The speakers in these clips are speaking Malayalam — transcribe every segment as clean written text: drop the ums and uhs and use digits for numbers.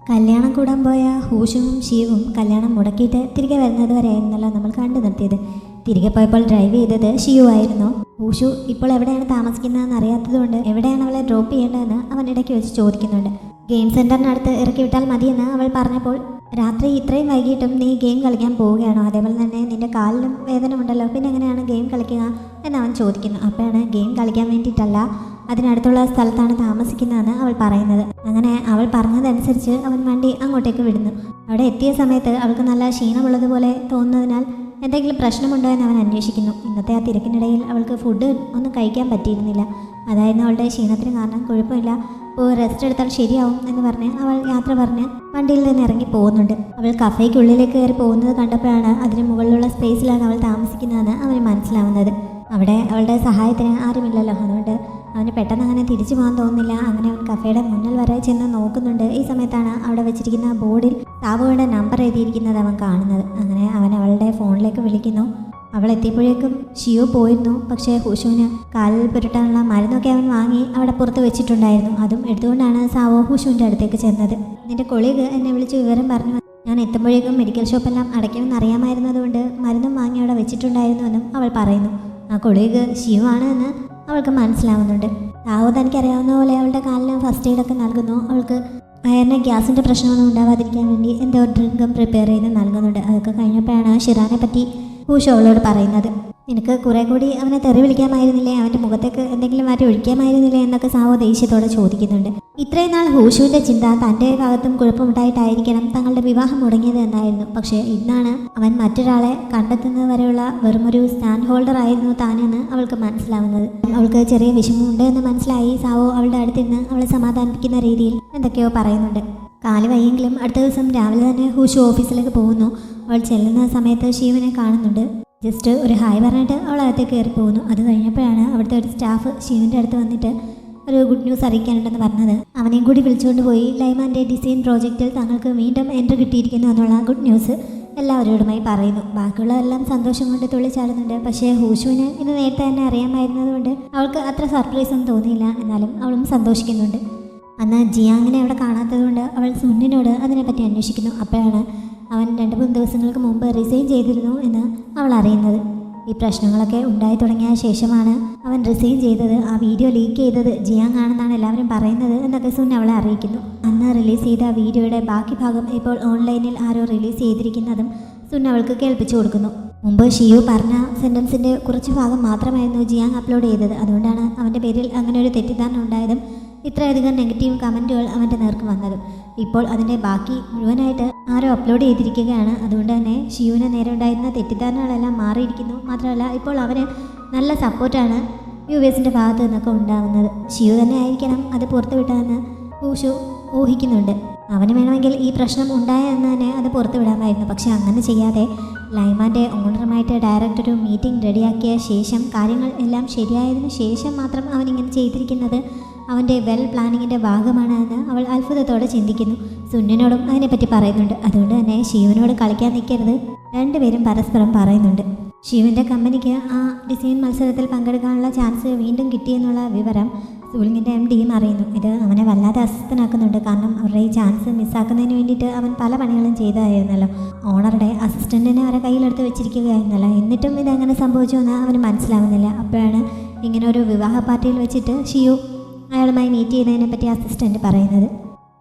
കല്യാണം കൂടാൻ പോയ ഹൂഷുവും ഷീവും കല്യാണം മുടക്കിയിട്ട് തിരികെ വരുന്നത് വരെയായിരുന്നല്ലോ നമ്മൾ കണ്ടു നിർത്തിയത്. തിരികെ പോയപ്പോൾ ഡ്രൈവ് ചെയ്തത് ഷിയു ആയിരുന്നു. ഹൂഷു ഇപ്പോൾ എവിടെയാണ് താമസിക്കുന്നതെന്ന് അറിയാത്തതുകൊണ്ട് എവിടെയാണ് അവളെ ഡ്രോപ്പ് ചെയ്യേണ്ടതെന്ന് അവൻ ഇടയ്ക്ക് വെച്ച് ചോദിക്കുന്നുണ്ട്. ഗെയിം സെൻറ്ററിനടുത്ത് ഇറക്കി വിട്ടാൽ മതിയെന്ന് അവൾ പറഞ്ഞപ്പോൾ, രാത്രി ഇത്രയും വൈകിട്ടും നീ ഗെയിം കളിക്കാൻ പോവുകയാണോ? അതേപോലെ തന്നെ നിന്റെ കാലിലും വേദന ഉണ്ടല്ലോ, പിന്നെ എങ്ങനെയാണ് ഗെയിം കളിക്കുക എന്ന് അവൻ ചോദിക്കുന്നു. അപ്പോഴാണ് ഗെയിം കളിക്കാൻ വേണ്ടിയിട്ടല്ല, അതിനടുത്തുള്ള സ്ഥലത്താണ് താമസിക്കുന്നതെന്ന് അവൾ പറയുന്നത്. അങ്ങനെ അവൾ പറഞ്ഞതനുസരിച്ച് അവൻ വണ്ടി അങ്ങോട്ടേക്ക് വിടുന്നു. അവിടെ എത്തിയ സമയത്ത് അവൾക്ക് നല്ല ക്ഷീണമുള്ളതുപോലെ തോന്നുന്നതിനാൽ എന്തെങ്കിലും പ്രശ്നമുണ്ടോ എന്ന് അവൻ അന്വേഷിക്കുന്നു. ഇന്നത്തെ ആ തിരക്കിനിടയിൽ അവൾക്ക് ഫുഡ് ഒന്നും കഴിക്കാൻ പറ്റിയിരുന്നില്ല. അതായിരുന്നു അവളുടെ ക്ഷീണത്തിന് കാരണം. കുഴപ്പമില്ല, ഇപ്പോൾ റെസ്റ്റ് എടുത്താൽ ശരിയാവും എന്ന് പറഞ്ഞ് അവൾ യാത്ര പറഞ്ഞ് വണ്ടിയിൽ നിന്ന് ഇറങ്ങി പോകുന്നുണ്ട്. അവൾ കഫേക്കുള്ളിലേക്ക് കയറി പോകുന്നത് കണ്ടപ്പോഴാണ് അതിന് മുകളിലുള്ള സ്പേസിലാണ് അവൾ താമസിക്കുന്നതെന്ന് അവന് മനസ്സിലാവുന്നത്. അവിടെ അവളുടെ സഹായത്തിന് ആരുമില്ലല്ലോ, അതുകൊണ്ട് അവന് പെട്ടെന്ന് അങ്ങനെ തിരിച്ചു പോകാൻ തോന്നുന്നില്ല. അങ്ങനെ അവൻ കഫേയുടെ മുന്നിൽ വരെ ചെന്ന് നോക്കുന്നുണ്ട്. ഈ സമയത്താണ് അവിടെ വെച്ചിരിക്കുന്ന ബോർഡിൽ സാബുവിൻ്റെ നമ്പർ എഴുതിയിരിക്കുന്നത് അവൻ കാണുന്നത്. അങ്ങനെ അവൻ അവളുടെ ഫോണിലേക്ക് വിളിക്കുന്നു. അവൾ എത്തിയപ്പോഴേക്കും ഷിയു പോയിരുന്നു. പക്ഷേ ഹുഷുവിന് കാലിൽ പുരട്ടാനുള്ള മരുന്നൊക്കെ അവൻ വാങ്ങി അവിടെ പുറത്ത് വെച്ചിട്ടുണ്ടായിരുന്നു. അതും എടുത്തുകൊണ്ടാണ് സാവോ ഹുഷുവിൻ്റെ അടുത്തേക്ക് ചെന്നത്. നിന്റെ കൊളീഗ് എന്നെ വിളിച്ച് വിവരം പറഞ്ഞു. ഞാൻ എത്തുമ്പോഴേക്കും മെഡിക്കൽ ഷോപ്പെല്ലാം അടയ്ക്കുമെന്ന് അറിയാമായിരുന്നതുകൊണ്ട് മരുന്നും വാങ്ങി അവിടെ വെച്ചിട്ടുണ്ടായിരുന്നുവെന്നും അവൾ പറയുന്നു. ആ കൊളീഗ് ഷിയു ആണ് എന്ന് അവൾക്ക് മനസ്സിലാവുന്നുണ്ട്. സാവോ തനിക്കറിയാവുന്ന പോലെ അവളുടെ കാലിന് ഫസ്റ്റ് എയ്ഡൊക്കെ നൽകുന്നു. അവൾക്ക് വയറിന് ഗ്യാസിൻ്റെ പ്രശ്നമൊന്നും ഉണ്ടാവാതിരിക്കാൻ വേണ്ടി എന്തോ ഡ്രിങ്കും പ്രിപ്പയർ ചെയ്ത് നൽകുന്നുണ്ട്. അതൊക്കെ കഴിഞ്ഞപ്പോഴാണ് ഷിറാനെ പറ്റി ഹൂഷു അവളോട് പറയുന്നത്. നിനക്ക് കുറെ കൂടി അവനെ തെറി വിളിക്കാമായിരുന്നില്ലേ, അവൻ്റെ മുഖത്തേക്ക് എന്തെങ്കിലും മാറ്റി ഒഴിക്കാമായിരുന്നില്ലേ എന്നൊക്കെ സാവോ ദേഷ്യത്തോടെ ചോദിക്കുന്നുണ്ട്. ഇത്രയും നാൾ ഹൂഷുവിൻ്റെ ചിന്ത തൻ്റെ ഭാഗത്തും കുഴപ്പമുണ്ടായിട്ടായിരിക്കണം തങ്ങളുടെ വിവാഹം മുടങ്ങിയത് എന്നായിരുന്നു. പക്ഷേ ഇന്നാണ് അവൻ മറ്റൊരാളെ കണ്ടെത്തുന്നത് വരെയുള്ള വെറുമൊരു സ്റ്റാൻഡ് ഹോൾഡർ ആയിരുന്നു താനെന്ന് അവൾക്ക് മനസ്സിലാവുന്നത്. അവൾക്ക് ചെറിയ വിഷമമുണ്ട് എന്ന് മനസ്സിലായി സാവോ അവളുടെ അടുത്തിരുന്ന് അവളെ സമാധാനിപ്പിക്കുന്ന രീതിയിൽ എന്തൊക്കെയോ പറയുന്നുണ്ട്. കാല് വയ്യെങ്കിലും അടുത്ത ദിവസം രാവിലെ തന്നെ ഹൂഷു ഓഫീസിലേക്ക് പോകുന്നു. അവൾ ചെല്ലുന്ന സമയത്ത് ഷീവിനെ കാണുന്നുണ്ട്. ജസ്റ്റ് ഒരു ഹായ് പറഞ്ഞിട്ട് അവൾ അകത്തേക്ക് കയറി പോകുന്നു. അത് കഴിഞ്ഞപ്പോഴാണ് അവിടുത്തെ ഒരു സ്റ്റാഫ് ഷീവിൻ്റെ അടുത്ത് വന്നിട്ട് ഒരു ഗുഡ് ന്യൂസ് അറിയിക്കാനുണ്ടെന്ന് പറഞ്ഞത്. അവനെയും കൂടി വിളിച്ചുകൊണ്ട് പോയി ലൈമാൻ്റെ ഡിസൈൻ പ്രോജക്റ്റിൽ തങ്ങൾക്ക് വീണ്ടും എൻട്രി കിട്ടിയിരിക്കുന്നു എന്നുള്ള ഗുഡ് ന്യൂസ് എല്ലാവരോടുമായി പറയുന്നു. ബാക്കിയുള്ളതെല്ലാം സന്തോഷം കൊണ്ട് തുള്ളിച്ചാടുന്നുണ്ട്. പക്ഷേ ഹൂഷുവിന് ഇത് നേരത്തെ തന്നെ അറിയാമായിരുന്നതുകൊണ്ട് അവൾക്ക് അത്ര സർപ്രൈസ് ഒന്നും തോന്നിയില്ല. എന്നാലും അവളും സന്തോഷിക്കുന്നുണ്ട്. അന്ന് ജിയാങ്ങിനെ അവിടെ കാണാത്തതുകൊണ്ട് അവൾ സുന്നിനോട് അതിനെപ്പറ്റി അന്വേഷിക്കുന്നു. അപ്പോഴാണ് അവൻ 2-3 ദിവസങ്ങൾക്ക് മുമ്പ് റിസൈൻ ചെയ്തിരുന്നു എന്ന് അവൾ അറിയുന്നത്. ഈ പ്രശ്നങ്ങളൊക്കെ ഉണ്ടായി തുടങ്ങിയ ശേഷമാണ് അവൻ റിസൈൻ ചെയ്തത്. ആ വീഡിയോ ലീക്ക് ചെയ്തത് ജിയാങ് ആണെന്നാണ് എല്ലാവരും പറയുന്നത് എന്നൊക്കെ സുൻ അവളെ അറിയിക്കുന്നു. അന്ന് റിലീസ് ചെയ്ത വീഡിയോയുടെ ബാക്കി ഭാഗം ഇപ്പോൾ ഓൺലൈനിൽ ആരോ റിലീസ് ചെയ്തിരിക്കുന്നതും സുൻ അവൾക്ക് കേൾപ്പിച്ചു കൊടുക്കുന്നു. മുമ്പ് ഷിയു പറഞ്ഞ സെൻറ്റൻസിൻ്റെ കുറച്ച് ഭാഗം മാത്രമായിരുന്നു ജിയാങ് അപ്ലോഡ് ചെയ്തത്. അതുകൊണ്ടാണ് അവൻ്റെ പേരിൽ അങ്ങനെ ഒരു തെറ്റിദ്ധാരണ ഉണ്ടായതും ഇത്രയധികം നെഗറ്റീവ് കമൻറ്റുകൾ അവൻ്റെ നേർക്ക് വന്നത്. ഇപ്പോൾ അതിൻ്റെ ബാക്കി മുഴുവനായിട്ട് ആരോ അപ്ലോഡ് ചെയ്തിരിക്കുകയാണ്. അതുകൊണ്ട് തന്നെ ഷിയുവിന് നേരെ ഉണ്ടായിരുന്ന തെറ്റിദ്ധാരണകളെല്ലാം മാറിയിരിക്കുന്നു. മാത്രമല്ല ഇപ്പോൾ അവന് നല്ല സപ്പോർട്ടാണ് വ്യൂവേഴ്സിൻ്റെ ഭാഗത്ത് നിന്നൊക്കെ ഉണ്ടാകുന്നത്. ഷിയു തന്നെ ആയിരിക്കണം അത് പുറത്തു വിട്ടതെന്ന് ഹൂഷു ഊഹിക്കുന്നുണ്ട്. അവന് വേണമെങ്കിൽ ഈ പ്രശ്നം ഉണ്ടായെന്ന് തന്നെ അത് പുറത്തു വിടാമായിരുന്നു. പക്ഷെ അങ്ങനെ ചെയ്യാതെ ലൈമാൻ്റെ ഓണറുമായിട്ട് ഡയറക്റ്റ് ഒരു മീറ്റിംഗ് റെഡിയാക്കിയ ശേഷം കാര്യങ്ങൾ എല്ലാം ശരിയായതിനു ശേഷം മാത്രം അവനിങ്ങനെ ചെയ്തിരിക്കുന്നത് അവൻ്റെ വെൽ പ്ലാനിങ്ങിൻ്റെ ഭാഗമാണ് എന്ന് അവൾ അത്ഭുതത്തോടെ ചിന്തിക്കുന്നു. സുന്നിനോടും അതിനെപ്പറ്റി പറയുന്നുണ്ട്. അതുകൊണ്ട് തന്നെ ഷിയുവിനോട് കളിക്കാൻ നിൽക്കരുത് രണ്ടുപേരും പരസ്പരം പറയുന്നുണ്ട്. ഷിയുവിൻ്റെ കമ്പനിക്ക് ആ ഡിസൈൻ മത്സരത്തിൽ പങ്കെടുക്കാനുള്ള ചാൻസ് വീണ്ടും കിട്ടിയെന്നുള്ള വിവരം സൂലിങ്ങിൻ്റെ MDയും അറിയുന്നു. ഇത് അവനെ വല്ലാതെ അസ്വസ്ഥനാക്കുന്നുണ്ട്. കാരണം അവരുടെ ഈ ചാൻസ് മിസ്സാക്കുന്നതിന് വേണ്ടിയിട്ട് അവൻ പല പണികളും ചെയ്തതായിരുന്നല്ലോ. ഓണറുടെ അസിസ്റ്റൻറ്റിനെ അവരെ കയ്യിലെടുത്ത് വെച്ചിരിക്കുകയായിരുന്നല്ലോ. എന്നിട്ടും ഇതെങ്ങനെ സംഭവിച്ചു എന്ന് അവന് മനസ്സിലാവുന്നില്ല. അപ്പോഴാണ് ഇങ്ങനെ ഒരു വിവാഹ പാർട്ടിയിൽ വെച്ചിട്ട് ഷിയു അയാളുമായി മീറ്റ് ചെയ്തതിനെ പറ്റി അസിസ്റ്റൻറ്റ് പറയുന്നത്.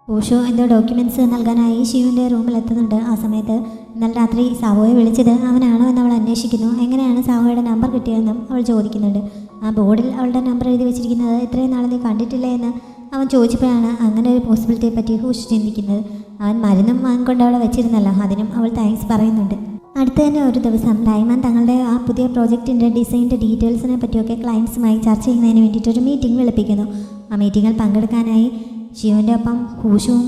ഹൂഷു എന്തോ ഡോക്യുമെൻറ്റ്സ് നൽകാനായി ഷിയുവിൻ്റെ റൂമിലെത്തുന്നുണ്ട്. ആ സമയത്ത് ഇന്നലെ രാത്രി സാവോയെ വിളിച്ചത് അവനാണോ എന്ന് അവൾ അന്വേഷിക്കുന്നു. എങ്ങനെയാണ് സാവോയുടെ നമ്പർ കിട്ടിയതെന്നും അവൾ ചോദിക്കുന്നുണ്ട്. ആ ബോർഡിൽ അവളുടെ നമ്പർ എഴുതി വെച്ചിരിക്കുന്നത് ഇത്രയും നാളെ നീ കണ്ടിട്ടില്ല എന്ന് അവൻ ചോദിച്ചപ്പോഴാണ് അങ്ങനെ ഒരു പോസിബിലിറ്റിയെ പറ്റി ഹൂഷു ചിന്തിക്കുന്നത്. അവൻ മരുന്നും വാങ്ങിക്കൊണ്ട് അവളെ വെച്ചിരുന്നല്ലോ, അതിനും അവൾ താങ്ക്സ് പറയുന്നുണ്ട്. അടുത്ത തന്നെ ഒരു ദിവസം ലൈമാൻ തങ്ങളുടെ ആ പുതിയ പ്രോജക്റ്റിൻ്റെ ഡിസൈനിൻ്റെ ഡീറ്റെയിൽസിനെ പറ്റിയൊക്കെ ക്ലയൻസുമായി ചർച്ച ചെയ്യുന്നതിന് വേണ്ടിയിട്ടൊരു മീറ്റിംഗ് വിളിപ്പിക്കുന്നു. ആ മീറ്റിങ്ങിൽ പങ്കെടുക്കാനായി ഷിയുവിൻ്റെ ഒപ്പം ഹൂഷുവും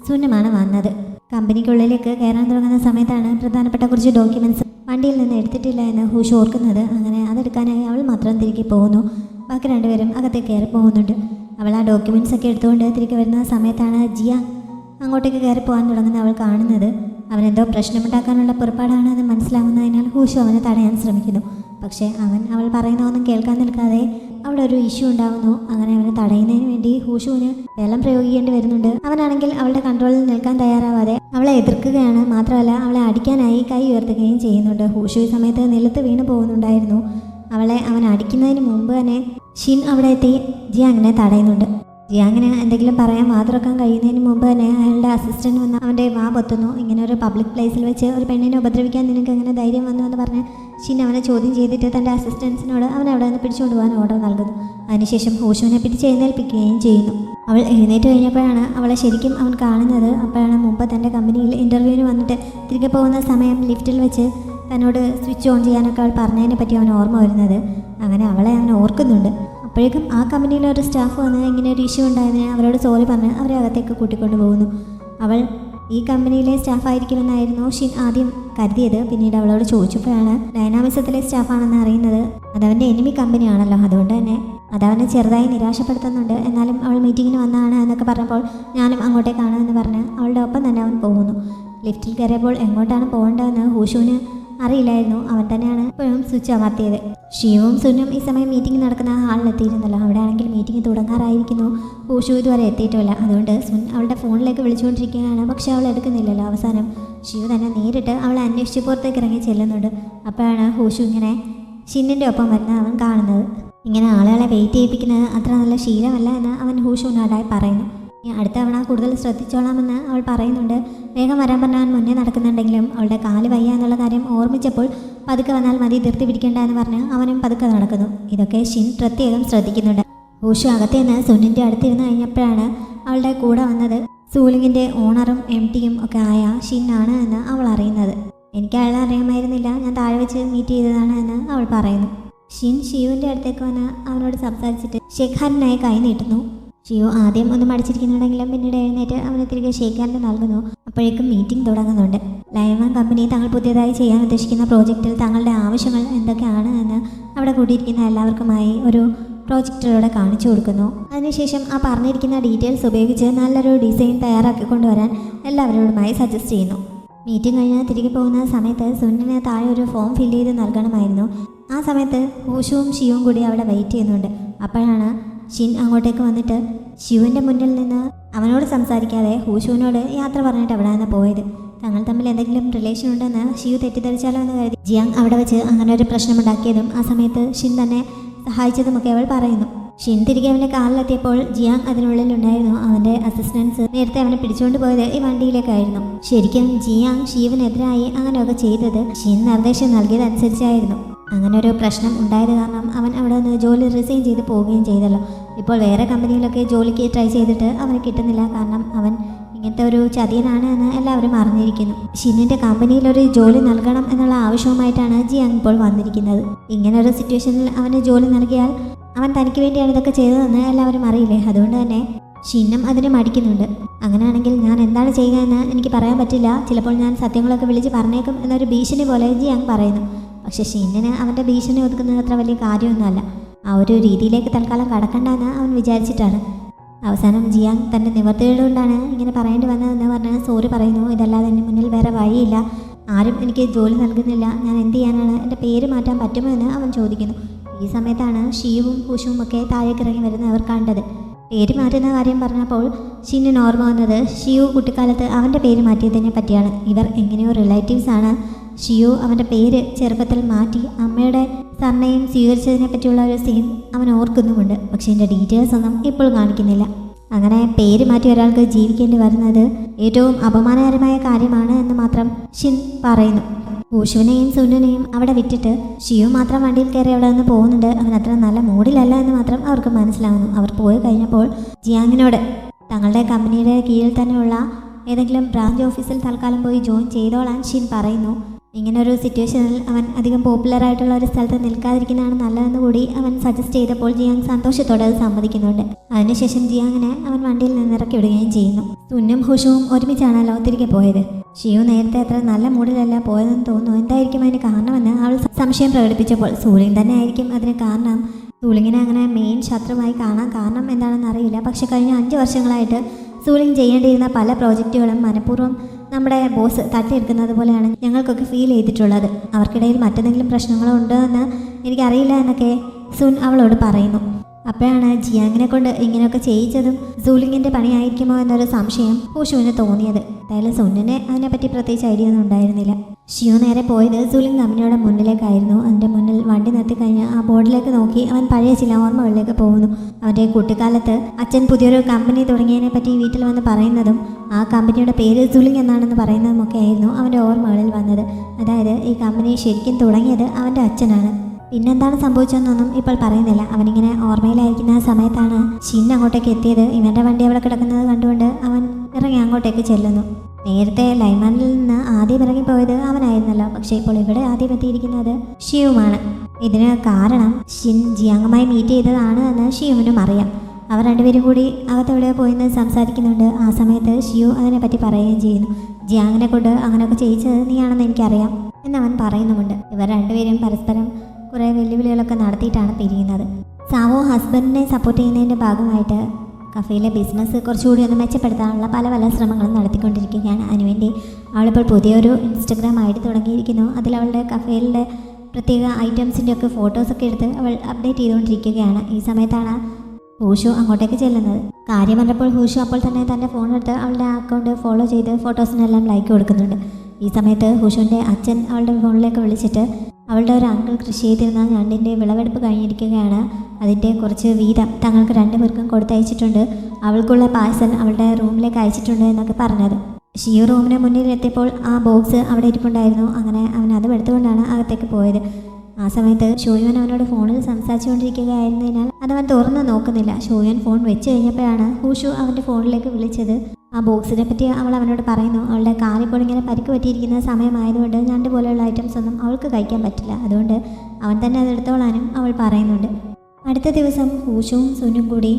സുന്നുമാണ് വന്നത്. കമ്പനിക്കുള്ളിലേക്ക് കയറാൻ തുടങ്ങുന്ന സമയത്താണ് പ്രധാനപ്പെട്ട കുറച്ച് ഡോക്യുമെൻറ്റ്സ് വണ്ടിയിൽ നിന്ന് എടുത്തിട്ടില്ല എന്ന് ഹൂഷു ഓർക്കുന്നത്. അങ്ങനെ അതെടുക്കാനായി അവൾ മാത്രം തിരികെ പോകുന്നു. ബാക്കി രണ്ടുപേരും അകത്തേക്ക് കയറി പോകുന്നുണ്ട്. അവൾ ആ ഡോക്യുമെൻറ്റ്സ് ഒക്കെ എടുത്തുകൊണ്ട് തിരികെ വരുന്ന സമയത്താണ് ജിയാങ് അങ്ങോട്ടേക്ക് കയറി പോകാൻ തുടങ്ങുന്ന അവൾ കാണുന്നത്. അവനെന്തോ പ്രശ്നമുണ്ടാക്കാനുള്ള പുറപ്പാടാണ് എന്ന് മനസ്സിലാവുന്നതിനാൽ ഹൂഷു അവനെ തടയാൻ ശ്രമിക്കുന്നു. പക്ഷേ അവൾ പറയുന്ന ഒന്നും കേൾക്കാൻ നിൽക്കാതെ അവിടെ ഒരു ഇഷ്യൂ ഉണ്ടാകുന്നു. അങ്ങനെ അവനെ തടയുന്നതിന് വേണ്ടി ഹൂഷുവിന് ബലം പ്രയോഗിക്കേണ്ടി വരുന്നുണ്ട്. അവനാണെങ്കിൽ അവളുടെ കൺട്രോളിൽ നിൽക്കാൻ തയ്യാറാവാതെ അവളെ എതിർക്കുകയാണ്. മാത്രമല്ല അവളെ അടിക്കാനായി കൈ ഉയർത്തുകയും ചെയ്യുന്നുണ്ട്. ഹൂഷു ഈ സമയത്ത് നിലത്ത് വീണ് പോകുന്നുണ്ടായിരുന്നു. അവൻ അടിക്കുന്നതിന് മുമ്പ് തന്നെ ഷിൻ അവിടെ എത്തി ജിയാങ്ങിനെ തടയുന്നുണ്ട്. ജിയാങ്ങിന് എന്തെങ്കിലും പറയാൻ വാതുറക്കാൻ കഴിയുന്നതിന് മുമ്പ് തന്നെ അയാളുടെ അസിസ്റ്റന്റ് വന്ന് അവൻ്റെ വാ പൊത്തുന്നു. ഇങ്ങനെ ഒരു പബ്ലിക് പ്ലേസിൽ വെച്ച് ഒരു പെണ്ണിനെ ഉപദ്രവിക്കാൻ നിനക്ക് എങ്ങനെ ധൈര്യം വന്നു എന്ന് പറഞ്ഞ് ഷിൻ അവനെ ചോദ്യം ചെയ്തിട്ട് തൻ്റെ അസിസ്റ്റൻസിനോട് അവൻ അവിടെ നിന്ന് പിടിച്ചുകൊണ്ട് പോകാൻ ഓർഡർ നൽകുന്നു. അതിനുശേഷം ഹൂഷുവിനെ പിടിച്ചെഴുന്നേൽപ്പിക്കുകയും ചെയ്യുന്നു. അവൾ എഴുന്നേറ്റ് കഴിഞ്ഞപ്പോഴാണ് അവളെ ശരിക്കും അവൻ കാണുന്നത്. അപ്പോഴാണ് മുമ്പ് തൻ്റെ കമ്പനിയിൽ ഇൻ്റർവ്യൂവിന് വന്നിട്ട് തിരികെ പോകുന്ന സമയം ലിഫ്റ്റിൽ വെച്ച് തന്നോട് സ്വിച്ച് ഓൺ ചെയ്യാനൊക്കെ അവൾ പറഞ്ഞതിനെ പറ്റി അവൻ ഓർമ്മ വരുന്നത്. അങ്ങനെ അവളെ അവൻ ഓർക്കുന്നുണ്ട്. അപ്പോഴേക്കും ആ കമ്പനിയിലെ ഒരു സ്റ്റാഫ് വന്ന് ഇങ്ങനെ ഒരു ഇഷ്യൂ ഉണ്ടായതിന് അവരോട് സോറി പറഞ്ഞ് അവരെ അകത്തേക്ക് കൂട്ടിക്കൊണ്ട് പോകുന്നു. അവൾ ഈ കമ്പനിയിലെ സ്റ്റാഫായിരിക്കുമെന്നായിരുന്നു ഷിൻ ആദ്യം കരുതിയത്. പിന്നീട് അവളോട് ചോദിച്ചപ്പോഴാണ് ഡൈനാമിസത്തിലെ സ്റ്റാഫാണെന്ന് അറിയുന്നത്. അതവൻ്റെ എനിമി കമ്പനിയാണല്ലോ, അതുകൊണ്ട് തന്നെ അതവനെ ചെറുതായി നിരാശപ്പെടുത്തുന്നുണ്ട്. എന്നാലും അവൾ മീറ്റിങ്ങിന് വന്നതാണ് എന്നൊക്കെ പറഞ്ഞപ്പോൾ ഞാനും അങ്ങോട്ടേക്കാണ് എന്ന് പറഞ്ഞ് അവളുടെ ഒപ്പം തന്നെ അവൻ പോകുന്നു. ലിഫ്റ്റിൽ കയറിയപ്പോൾ എങ്ങോട്ടാണ് പോകേണ്ടതെന്ന് ഹൂഷുവിന് അറിയില്ലായിരുന്നു. അവൻ തന്നെയാണ് ഇപ്പോഴും സ്വിച്ച് അമർത്തിയത്. ഷിവും സുനും ഈ സമയം മീറ്റിംഗ് നടക്കുന്ന ഹാളിലെത്തിയിരുന്നല്ലോ. അവിടെ ആണെങ്കിൽ മീറ്റിംഗ് തുടങ്ങാറായിരിക്കുന്നു. ഹൂഷു ഇതുവരെ എത്തിയിട്ടില്ല. അതുകൊണ്ട് സുൻ അവളുടെ ഫോണിലേക്ക് വിളിച്ചുകൊണ്ടിരിക്കുകയാണ്. പക്ഷെ അവൾ എടുക്കുന്നില്ലല്ലോ. അവസാനം ഷിവു തന്നെ നേരിട്ട് അവളെ അന്വേഷിച്ച് പുറത്തേക്ക് ഇറങ്ങി ചെല്ലുന്നുണ്ട്. അപ്പോഴാണ് ഹൂഷു ഇങ്ങനെ ഷിന്നിൻ്റെ ഒപ്പം വരുന്ന അവൻ കാണുന്നത്. ഇങ്ങനെ ആളുകളെ വെയിറ്റ് ചെയ്യിപ്പിക്കുന്നത് അത്ര നല്ല ശീലമല്ല എന്ന് അവൻ ഹൂഷുവിനോടായി പറയുന്നു. അടുത്ത തവണ കൂടുതൽ ശ്രദ്ധിച്ചോളാമെന്ന് അവൾ പറയുന്നുണ്ട്. വേഗം വരാൻ പറഞ്ഞാൽ മുന്നേ നടക്കുന്നുണ്ടെങ്കിലും അവളുടെ കാല് വയ്യ എന്നുള്ള കാര്യം ഓർമ്മിച്ചപ്പോൾ പതുക്കെ വന്നാൽ മതി, ധൃതി പിടിക്കേണ്ട എന്ന് പറഞ്ഞ് അവനും പതുക്കെ നടക്കുന്നു. ഇതൊക്കെ ഷിൻ പ്രത്യേകം ശ്രദ്ധിക്കുന്നുണ്ട്. ഹൂഷു അകത്തേന്ന് സുനിൻ്റെ അടുത്തിരുന്ന് കഴിഞ്ഞപ്പോഴാണ് അവളുടെ കൂടെ വന്നത് സൂലിങ്ങിൻ്റെ ഓണറും MD-യും ഒക്കെ ആയ ഷിൻ ആണ് എന്ന് അവൾ അറിയുന്നത്. എനിക്ക് അയാളെ അറിയാമായിരുന്നില്ല, ഞാൻ താഴെ വെച്ച് മീറ്റ് ചെയ്തതാണ് എന്ന് അവൾ പറയുന്നു. ഷിൻ ഷിയുവിൻ്റെ അടുത്തേക്ക് വന്ന് അവനോട് സംസാരിച്ചിട്ട് ഷേഖ് ഹാൻഡിനായി കൈ നീട്ടുന്നു. ഷിയു ആദ്യം ഒന്ന് മടിച്ചിരിക്കുന്നുണ്ടെങ്കിലും പിന്നീട് എഴുന്നേറ്റ് അവന് തിരികെ ഷേക്ക് ഹാൻഡ് നൽകുന്നു. അപ്പോഴേക്കും മീറ്റിംഗ് തുടങ്ങുന്നുണ്ട്. ലയൺമാൻ കമ്പനി തങ്ങൾ പുതിയതായി ചെയ്യാൻ ഉദ്ദേശിക്കുന്ന പ്രോജക്റ്റിൽ തങ്ങളുടെ ആവശ്യങ്ങൾ എന്തൊക്കെയാണ് എന്ന് അവിടെ കൂടിയിരിക്കുന്ന എല്ലാവർക്കുമായി ഒരു പ്രോജക്റ്റിലൂടെ കാണിച്ചു കൊടുക്കുന്നു. അതിനുശേഷം ആ പറഞ്ഞിരിക്കുന്ന ഡീറ്റെയിൽസ് ഉപയോഗിച്ച് നല്ലൊരു ഡിസൈൻ തയ്യാറാക്കിക്കൊണ്ടുവരാൻ എല്ലാവരോടുമായി സജസ്റ്റ് ചെയ്യുന്നു. മീറ്റിംഗ് കഴിഞ്ഞ് തിരികെ പോകുന്ന സമയത്ത് സുനിന് താഴെ ഒരു ഫോം ഫില്ല് ചെയ്ത് നൽകണമായിരുന്നു. ആ സമയത്ത് ഹൂഷുവും ഷിയും കൂടി അവിടെ വെയിറ്റ് ചെയ്യുന്നുണ്ട്. അപ്പോഴാണ് ഷിൻ അങ്ങോട്ടേക്ക് വന്നിട്ട് ഷിയുവിൻ്റെ മുന്നിൽ നിന്ന് അവനോട് സംസാരിക്കാതെ ഹൂഷുവിനോട് യാത്ര പറഞ്ഞിട്ട് അവിടെ നിന്ന് പോയത്. തങ്ങൾ തമ്മിൽ എന്തെങ്കിലും റിലേഷൻ ഉണ്ടെന്ന് ഷിയു തെറ്റിദ്ധരിച്ചാലോ എന്ന് കരുതി ജിയാങ് അവിടെ വെച്ച് അങ്ങനെ ഒരു പ്രശ്നമുണ്ടാക്കിയതും ആ സമയത്ത് ഷിൻ തന്നെ സഹായിച്ചതുമൊക്കെ അവൾ പറയുന്നു. ഷിൻ തിരികെ അവൻ്റെ കാറിലെത്തിയപ്പോൾ ജിയാങ് അതിനുള്ളിലുണ്ടായിരുന്നു. അവൻ്റെ അസിസ്റ്റൻസ് നേരത്തെ അവനെ പിടിച്ചുകൊണ്ട് പോയത് ഈ വണ്ടിയിലേക്കായിരുന്നു. ശരിക്കും ജിയാങ് ഷിയുവിനെതിരായി അങ്ങനെയൊക്കെ ചെയ്തത് ഷിൻ നിർദ്ദേശം നൽകിയതനുസരിച്ചായിരുന്നു. അങ്ങനെ ഒരു പ്രശ്നം ഉണ്ടായത് കാരണം അവൻ അവിടെ നിന്ന് ജോലി റിസൈൻ ചെയ്ത് പോവുകയും ചെയ്തല്ലോ. ഇപ്പോൾ വേറെ കമ്പനിയിലൊക്കെ ജോലിക്ക് ട്രൈ ചെയ്തിട്ട് അവന് കിട്ടുന്നില്ല. കാരണം അവൻ ഇങ്ങനത്തെ ഒരു ചതിയനാണ് എന്ന് എല്ലാവരും അറിഞ്ഞിരിക്കുന്നു. ഷിന്നിൻ്റെ കമ്പനിയിലൊരു ജോലി നൽകണം എന്നുള്ള ആവശ്യവുമായിട്ടാണ് ജിയാങ് ഇപ്പോൾ വന്നിരിക്കുന്നത്. ഇങ്ങനൊരു സിറ്റുവേഷനിൽ അവന് ജോലി നൽകിയാൽ അവൻ തനിക്ക് വേണ്ടിയാണ് ഇതൊക്കെ ചെയ്തതെന്ന് എല്ലാവരും അറിയില്ലേ. അതുകൊണ്ട് തന്നെ ഷിന്നും അതിന് മടിക്കുന്നുണ്ട്. അങ്ങനെയാണെങ്കിൽ ഞാൻ എന്താണ് ചെയ്യുക എന്ന് എനിക്ക് പറയാൻ പറ്റില്ല, ചിലപ്പോൾ ഞാൻ സത്യങ്ങളൊക്കെ വിളിച്ച് പറഞ്ഞേക്കും എന്നൊരു ഭീഷണി പോലെ ജിയാങ് പറയുന്നു. പക്ഷെ ഷിന്നിന് അവൻ്റെ ഭീഷണി ഒതുക്കുന്നത് അത്ര വലിയ കാര്യമൊന്നുമല്ല. ആ ഒരു രീതിയിലേക്ക് തൽക്കാലം കടക്കണ്ടെന്ന് അവൻ വിചാരിച്ചിട്ടാണ്. അവസാനം ജിയാങ് തൻ്റെ നിവർത്തിയോടുകൊണ്ടാണ് ഇങ്ങനെ പറയേണ്ടി വന്നതെന്ന് പറഞ്ഞ് സോറി പറയുന്നു. ഇതല്ലാതെ എൻ്റെ മുന്നിൽ വേറെ വഴിയില്ല, ആരും എനിക്ക് ജോലി നൽകുന്നില്ല, ഞാൻ എന്ത് ചെയ്യാനാണ്, എൻ്റെ പേര് മാറ്റാൻ പറ്റുമോ എന്ന് അവൻ ചോദിക്കുന്നു. ഈ സമയത്താണ് ഷിയുവും ഹൂഷുവും ഒക്കെ താഴേക്ക് ഇറങ്ങി വരുന്നവർ കണ്ടത്. പേര് മാറ്റുന്ന കാര്യം പറഞ്ഞപ്പോൾ ഷിന്നിന് ഓർമ്മ വന്നത് ഷിയു കുട്ടിക്കാലത്ത് അവൻ്റെ പേര് മാറ്റിയതിനെ പറ്റിയാണ്. ഇവർ എങ്ങനെയോ റിലേറ്റീവ്സ് ആണ്. ഷിയു അവൻ്റെ പേര് ചെറുപ്പത്തിൽ മാറ്റി അമ്മയുടെ സർനെയിം സ്വീകരിച്ചതിനെ പറ്റിയുള്ള ഒരു സീൻ അവൻ ഓർക്കുന്നുമുണ്ട്. പക്ഷേ എൻ്റെ ഡീറ്റെയിൽസ് ഒന്നും ഇപ്പോൾ കാണിക്കുന്നില്ല. അങ്ങനെ പേര് മാറ്റി ഒരാൾക്ക് ജീവിക്കേണ്ടി വരുന്നത് ഏറ്റവും അപമാനകരമായ കാര്യമാണ് എന്ന് മാത്രം ഷിൻ പറയുന്നു. ഹൂഷുവിനെയും സുനിനെയും അവിടെ വിട്ടിട്ട് ഷിയു മാത്രം വണ്ടിയിൽ കയറി അവിടെ നിന്ന് പോകുന്നുണ്ട്. അവൻ അത്ര നല്ല മൂഡിലല്ല എന്ന് മാത്രം അവർക്ക് മനസ്സിലാവുന്നു. അവർ പോയി കഴിഞ്ഞപ്പോൾ ജിയാങ്ങിനോട് തങ്ങളുടെ കമ്പനിയുടെ കീഴിൽ തന്നെയുള്ള ഏതെങ്കിലും ബ്രാഞ്ച് ഓഫീസിൽ തൽക്കാലം പോയി ജോയിൻ ചെയ്തോളാൻ ഷിൻ പറയുന്നു. ഇങ്ങനൊരു സിറ്റുവേഷനിൽ അവൻ അധികം പോപ്പുലറായിട്ടുള്ള ഒരു സ്ഥലത്ത് നിൽക്കാതിരിക്കുന്നതാണ് നല്ലതെന്ന് കൂടി അവൻ സജസ്റ്റ് ചെയ്തപ്പോൾ ജിയാങ് സന്തോഷത്തോടെ അത് സമ്മതിക്കുന്നുണ്ട്. അതിനുശേഷം ജിയാങ്ങിനെ അവൻ വണ്ടിയിൽ നിന്ന് ഇറക്കി വിടുകയും ചെയ്യുന്നു. സുന്നും ഹുഷുവും ഒരുമിച്ചാണല്ലോ തിരികെ പോയത്. ഷിയു നേരത്തെ അത്ര നല്ല മൂഡിലല്ല പോയതെന്ന് തോന്നുന്നു. എന്തായിരിക്കും അതിന് കാരണമെന്ന് അവൾ സംശയം പ്രകടിപ്പിച്ചപ്പോൾ സൂലിംഗ് തന്നെ ആയിരിക്കും അതിന് കാരണം. സൂലിങ്ങിനെ അങ്ങനെ മെയിൻ ശത്രുവായി കാണാൻ കാരണം എന്താണെന്ന് അറിയില്ല. പക്ഷെ കഴിഞ്ഞ 5 വർഷങ്ങളായിട്ട് സൂലിംഗ് ചെയ്യേണ്ടിയിരുന്ന പല പ്രോജക്റ്റുകളും മനഃപൂർവ്വം നമ്മുടെ ബോസ് തട്ടിയെടുക്കുന്നത് പോലെയാണ് ഞങ്ങൾക്കൊക്കെ ഫീൽ ചെയ്തിട്ടുള്ളത്. അവർക്കിടയിൽ മറ്റെന്തെങ്കിലും പ്രശ്നങ്ങളോ ഉണ്ടോ എന്ന് എനിക്കറിയില്ല എന്നൊക്കെ സുൻ അവളോട് പറയുന്നു. അപ്പോഴാണ് ജിയാങ്ങിനെ കൊണ്ട് ഇങ്ങനെയൊക്കെ ചെയ്യിച്ചതും സൂലിങ്ങിൻ്റെ പണിയായിരിക്കുമോ എന്നൊരു സംശയം ഹൂഷുവിന് തോന്നിയത്. എന്തായാലും സുന്നിന് അതിനെപ്പറ്റി പ്രത്യേകിച്ച് ഐഡിയ ഒന്നും ഉണ്ടായിരുന്നില്ല. ഷിയു നേരെ പോയത് സൂലിംഗ് കമ്പനിയുടെ മുന്നിലേക്കായിരുന്നു. അതിൻ്റെ മുന്നിൽ വണ്ടി നിർത്തിക്കഴിഞ്ഞ് ആ ബോർഡിലേക്ക് നോക്കി അവൻ പഴയ ചില ഓർമ്മകളിലേക്ക് പോകുന്നു. അവൻ്റെ കുട്ടിക്കാലത്ത് അച്ഛൻ പുതിയൊരു കമ്പനി തുടങ്ങിയതിനെ പറ്റി വീട്ടിൽ വന്ന് പറയുന്നതും ആ കമ്പനിയുടെ പേര് സൂലിംഗ് എന്നാണെന്ന് പറയുന്നതുമൊക്കെ ആയിരുന്നു അവൻ്റെ ഓർമ്മകളിൽ വന്നത്. അതായത് ഈ കമ്പനി ശരിക്കും തുടങ്ങിയത് അവൻ്റെ അച്ഛനാണ്. പിന്നെന്താണ് സംഭവിച്ചതെന്നൊന്നും ഇപ്പോൾ പറയുന്നില്ല. അവനിങ്ങനെ ഓർമ്മയിലായിരിക്കുന്ന സമയത്താണ് ഷിൻ അങ്ങോട്ടേക്ക് എത്തിയത്. ഇവൻ്റെ വണ്ടി അവിടെ കിടക്കുന്നത് കണ്ടുകൊണ്ട് അവൻ ഇറങ്ങി അങ്ങോട്ടേക്ക് ചെല്ലുന്നു. നേരത്തെ ലൈമാനിൽ നിന്ന് ആദ്യം ഇറങ്ങിപ്പോയത് അവനായിരുന്നല്ലോ, പക്ഷേ ഇപ്പോൾ ഇവിടെ ആദ്യം എത്തിയിരിക്കുന്നത് ഷിയുമാണ്. ഇതിന് കാരണം ഷിൻ ജിയാങ്ങുമായി മീറ്റ് ചെയ്തതാണ് എന്ന് ഷിയുവിനും അറിയാം. അവർ രണ്ടുപേരും കൂടി അകത്തെവിടെ പോയിന്ന് സംസാരിക്കുന്നുണ്ട്. ആ സമയത്ത് ഷിയു അതിനെപ്പറ്റി പറയുകയും ചെയ്യുന്നു. ജിയാങ്ങിനെ കൊണ്ട് അങ്ങനെയൊക്കെ ചെയ്യിച്ചത് നീയാണെന്ന് എനിക്കറിയാം എന്നവൻ പറയുന്നുമുണ്ട്. ഇവർ രണ്ടുപേരും പരസ്പരം കുറേ വെല്ലുവിളികളൊക്കെ നടത്തിയിട്ടാണ് പിരിയുന്നത്. സാവോ ഹസ്ബൻഡിനെ സപ്പോർട്ട് ചെയ്യുന്നതിൻ്റെ ഭാഗമായിട്ട് കഫേയിലെ ബിസിനസ് കുറച്ചുകൂടി ഒന്ന് മെച്ചപ്പെടുത്താനുള്ള പല ശ്രമങ്ങളും നടത്തിക്കൊണ്ടിരിക്കുകയാണ് അനുവിൻ്റെ. അവളിപ്പോൾ പുതിയൊരു ഇൻസ്റ്റഗ്രാം ഐഡി തുടങ്ങിയിരിക്കുന്നു. അതിൽ അവളുടെ കഫേയിലെ പ്രത്യേക ഐറ്റംസിൻ്റെ ഒക്കെ ഫോട്ടോസൊക്കെ എടുത്ത് അവൾ അപ്ഡേറ്റ് ചെയ്തുകൊണ്ടിരിക്കുകയാണ്. ഈ സമയത്താണ് ഹൂഷു അങ്ങോട്ടേക്ക് ചെല്ലുന്നത്. കാര്യം പറഞ്ഞപ്പോൾ ഹൂഷു അപ്പോൾ തന്നെ തൻ്റെ ഫോണെടുത്ത് അവളുടെ അക്കൗണ്ട് ഫോളോ ചെയ്ത് ഫോട്ടോസിനെല്ലാം ലൈക്ക് കൊടുക്കുന്നുണ്ട്. ഈ സമയത്ത് ഹൂഷുവിൻ്റെ അച്ഛൻ അവളുടെ ഫോണിലേക്ക് വിളിച്ചിട്ട് അവളുടെ ഒരു അങ്കിൾ കൃഷി ചെയ്തിരുന്ന ഞണ്ടിൻ്റെ വിളവെടുപ്പ് കഴിഞ്ഞിരിക്കുകയാണ്, അതിൻ്റെ കുറച്ച് വീതം തങ്ങൾക്ക് രണ്ടുപേർക്കും കൊടുത്തയച്ചിട്ടുണ്ട്, അവൾക്കുള്ള പാഴ്സൽ അവളുടെ റൂമിലേക്ക് അയച്ചിട്ടുണ്ട് എന്നൊക്കെ പറഞ്ഞത്. ഷിയു റൂമിന് മുന്നിൽ എത്തിയപ്പോൾ ആ ബോക്സ് അവിടെ ഇരിപ്പുണ്ടായിരുന്നു. അങ്ങനെ അവൻ അത് എടുത്തുകൊണ്ടാണ് അകത്തേക്ക് പോയത്. ആ സമയത്ത് ഷോയുൻ അവനോട് ഫോണിൽ സംസാരിച്ചുകൊണ്ടിരിക്കുകയായിരുന്നതിനാൽ അതവൻ തുറന്ന് നോക്കുന്നില്ല. ഷോയുൻ ഫോൺ വെച്ച് കഴിഞ്ഞപ്പോഴാണ് ഹൂഷു അവൻ്റെ ഫോണിലേക്ക് വിളിച്ചത്. ആ ബോക്സിനെ പറ്റി അവൾ അവനോട് പറയുന്നു. അവളുടെ കാലിപ്പോൾ ഇങ്ങനെ പരിക്ക് പറ്റിയിരിക്കുന്ന സമയമായതുകൊണ്ട് ഞണ്ട് പോലെയുള്ള ഐറ്റംസ് ഒന്നും അവൾക്ക് കഴിക്കാൻ പറ്റില്ല, അതുകൊണ്ട് അവൻ തന്നെ അത് എടുത്തോളാനും അവൾ പറയുന്നുണ്ട്. അടുത്ത ദിവസം ഹൂഷുവും സുനും കൂടി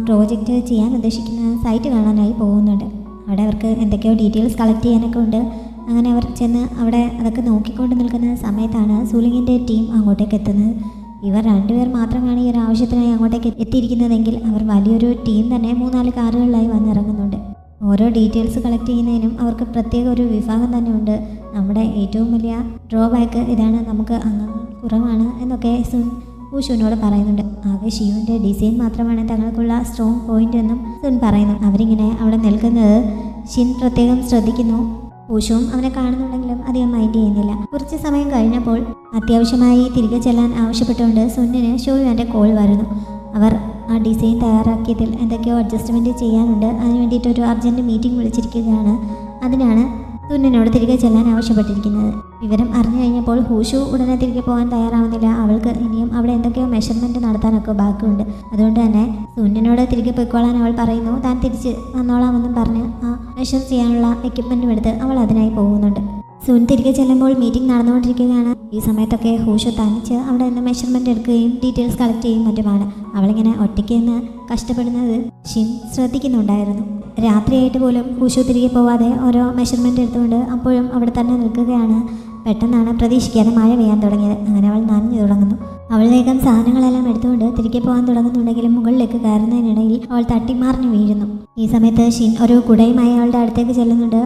പ്രോജക്റ്റ് ചെയ്യാൻ ഉദ്ദേശിക്കുന്ന സൈറ്റ് കാണാനായി പോകുന്നുണ്ട്. അവിടെ അവർക്ക് എന്തൊക്കെയോ ഡീറ്റെയിൽസ് കളക്ട് ചെയ്യാനൊക്കെ ഉണ്ട്. അങ്ങനെ അവർ ചെന്ന് അവിടെ അതൊക്കെ നോക്കിക്കൊണ്ട് നിൽക്കുന്ന സമയത്താണ് സൂലിങ്ങിൻ്റെ ടീം അങ്ങോട്ടേക്ക് എത്തുന്നത്. ഇവർ രണ്ടുപേർ മാത്രമാണ് ഈ ഒരു ആവശ്യത്തിനായി അങ്ങോട്ടേക്ക് എത്തിയിരിക്കുന്നതെങ്കിൽ അവർ വലിയൊരു ടീം തന്നെ 3-4 കാറുകളിലായി വന്നിറങ്ങുന്നുണ്ട്. ഓരോ ഡീറ്റെയിൽസ് കളക്ട് ചെയ്യുന്നതിനും അവർക്ക് പ്രത്യേക ഒരു വിഭാഗം തന്നെ ഉണ്ട്. നമ്മുടെ ഏറ്റവും വലിയ ഡ്രോബാക്ക് ഇതാണ്, നമുക്ക് അംഗങ്ങൾ കുറവാണ് എന്നൊക്കെ ഹൂഷുവിനോട് പറയുന്നുണ്ട്. ആകെ ഷിയുവിൻ്റെ ഡിസൈൻ മാത്രമാണ് തങ്ങൾക്കുള്ള സ്ട്രോങ് പോയിന്റ് എന്നും സുൻ പറയുന്നു. അവരിങ്ങനെ അവിടെ നിൽക്കുന്നത് ഷിൻ പ്രത്യേകം ശ്രദ്ധിക്കുന്നു. ഹൂഷുവും അവനെ കാണുന്നുണ്ടെങ്കിലും അധികം മൈൻഡ് ചെയ്യുന്നില്ല. കുറച്ച് സമയം കഴിഞ്ഞപ്പോൾ അത്യാവശ്യമായി തിരികെ ചെല്ലാൻ ആവശ്യപ്പെട്ടുകൊണ്ട് സുന്നിന് ഷോയുവിൻ്റെ കോൾ വരുന്നു. അവർ ആ ഡിസൈൻ തയ്യാറാക്കിയതിൽ എന്തൊക്കെയോ അഡ്ജസ്റ്റ്മെൻറ്റ് ചെയ്യാനുണ്ട്, അതിന് വേണ്ടിയിട്ടൊരു അർജൻറ്റ് മീറ്റിംഗ് വിളിച്ചിരിക്കുകയാണ്. അതിനാണ് സുന്നിനോട് തിരികെ ചെല്ലാൻ ആവശ്യപ്പെട്ടിരിക്കുന്നത്. വിവരം അറിഞ്ഞു കഴിഞ്ഞപ്പോൾ ഹൂഷു ഉടനെ തിരികെ പോകാൻ തയ്യാറാവുന്നില്ല. അവൾക്ക് ഇനിയും അവിടെ എന്തൊക്കെയോ മെഷർമെൻറ്റ് നടത്താനൊക്കെ ബാക്കിയുണ്ട്. അതുകൊണ്ട് തന്നെ സുന്നിനോട് തിരികെ പോയിക്കോളാൻ അവൾ പറയുന്നു. താൻ തിരിച്ച് വന്നോളാമെന്നും പറഞ്ഞ് ആ മെഷർ ചെയ്യാനുള്ള എക്യുപ്മെൻറ്റും എടുത്ത് അവൾ അതിനായി പോകുന്നുണ്ട്. സുൻ തിരികെ ചെല്ലുമ്പോൾ മീറ്റിംഗ് നടന്നുകൊണ്ടിരിക്കുകയാണ്. ഈ സമയത്തൊക്കെ ഹൂഷു തനിച്ച് അവിടെ നിന്ന് മെഷർമെൻറ്റ് എടുക്കുകയും ഡീറ്റെയിൽസ് കളക്ട് ചെയ്യുകയും മറ്റുമാണ്. അവളിങ്ങനെ ഒറ്റയ്ക്ക് നിന്ന് കഷ്ടപ്പെടുന്നത് ഷിൻ ശ്രദ്ധിക്കുന്നുണ്ടായിരുന്നു. രാത്രിയായിട്ട് പോലും ഹൂഷു തിരികെ പോവാതെ ഓരോ മെഷർമെൻറ്റ് എടുത്തുകൊണ്ട് അപ്പോഴും അവിടെ തന്നെ നിൽക്കുകയാണ്. പെട്ടെന്നാണ് പ്രതീക്ഷിക്കാതെ മഴ പെയ്യാൻ തുടങ്ങിയത്. അങ്ങനെ അവൾ നനഞ്ഞു തുടങ്ങുന്നു. അവൾ വേഗം സാധനങ്ങളെല്ലാം എടുത്തുകൊണ്ട് തിരികെ പോകാൻ തുടങ്ങുന്നുണ്ടെങ്കിലും മുകളിലേക്ക് കയറുന്നതിനിടയിൽ അവൾ തട്ടിമാറിഞ്ഞു വീഴുന്നു. ഈ സമയത്ത് ഷിൻ ഒരു കുടയുമായി അവളുടെ അടുത്തേക്ക് ചെല്ലുന്നുണ്ട്.